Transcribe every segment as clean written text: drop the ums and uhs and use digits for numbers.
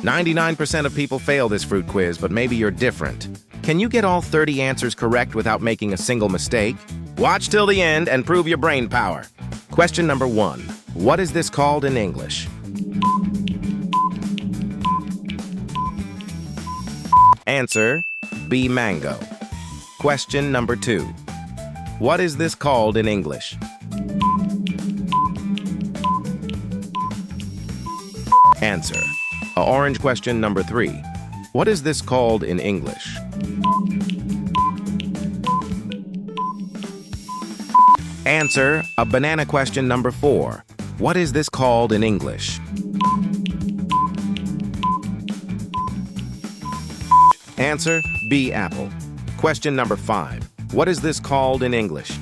99% of people fail this fruit quiz, but maybe you're different. Can you get all 30 answers correct without making a single mistake? Watch till the end and prove your brain power. Question number 1. What is this called in English? Answer B. Mango. Question number 2. What is this called in English? Answer orange. Question number 3. What is this called in English? Answer a banana. Question number 4. What is this called in English? Answer B. Apple. Question number 5. What is this called in English?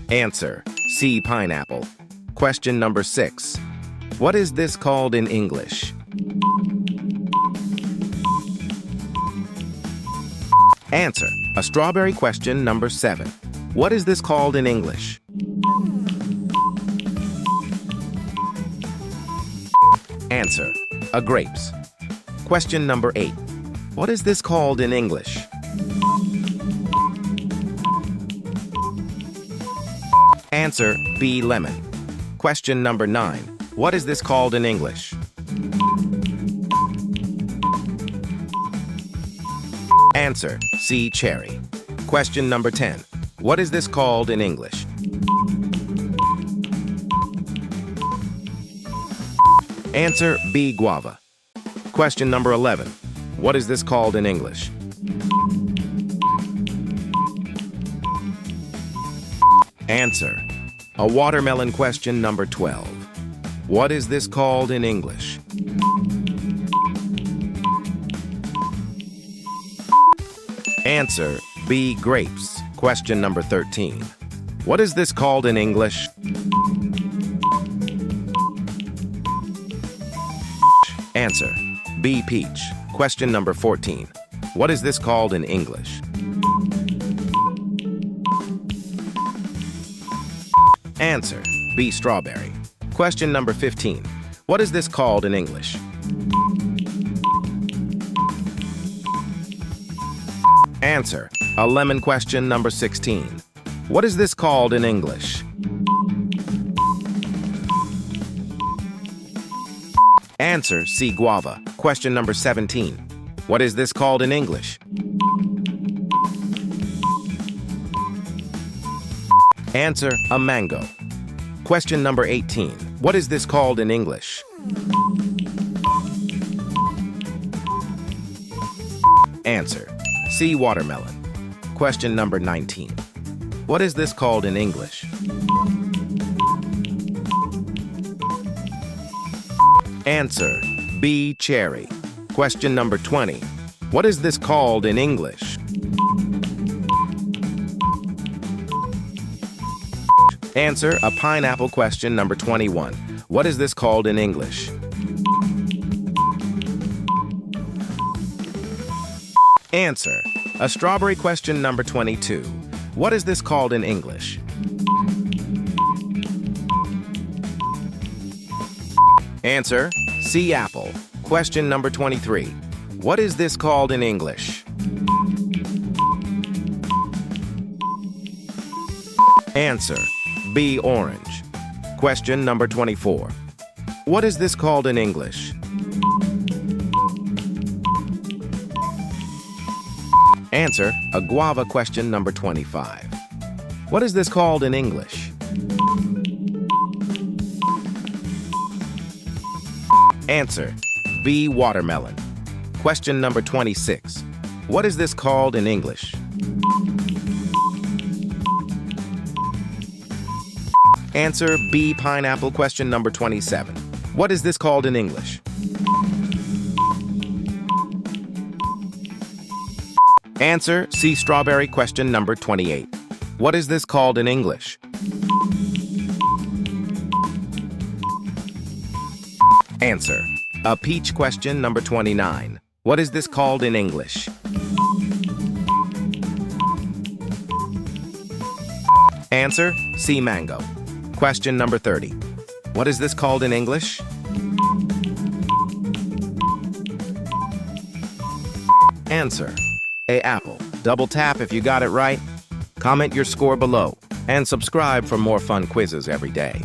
Answer C. Pineapple. Question number 6. What is this called in English? Answer a strawberry. Question number 7. What is this called in English? Answer a grapes. Question number 8. What is this called in English? Answer B. Lemon. Question number 9. What is this called in English? Answer C. Cherry. Question number 10. What is this called in English? Answer B. Guava. Question number 11. What is this called in English? Answer a watermelon. Question number 12. What is this called in English? Answer B. Grapes. Question number 13. What is this called in English? Answer B. Peach. Question number 14. What is this called in English? Answer B. Strawberry. Question number 15. What is this called in English? Answer a lemon. Question number 16. What is this called in English? Answer C. Guava. Question number 17. What is this called in English? Answer a mango. Question number 18. What is this called in English? Answer C. Watermelon. Question number 19. What is this called in English? Answer B. Cherry. Question number 20. What is this called in English? Answer a pineapple. Question number 21. What is this called in English? Answer a strawberry. Question number 22. What is this called in English? Answer C. Apple. Question number 23. What is this called in English? Answer B. Orange. Question number 24. What is this called in English? Answer a guava. Question number 25. What is this called in English? Answer B. Watermelon. Question number 26. What is this called in English? Answer B. Pineapple. Question number 27. What is this called in English? Answer C. Strawberry. Question number 28. What is this called in English? Answer a peach. Question number 29. What is this called in English? Answer C. Mango. Question number 30. What is this called in English? Answer: A apple. Double tap if you got it right. Comment your score below and subscribe for more fun quizzes every day.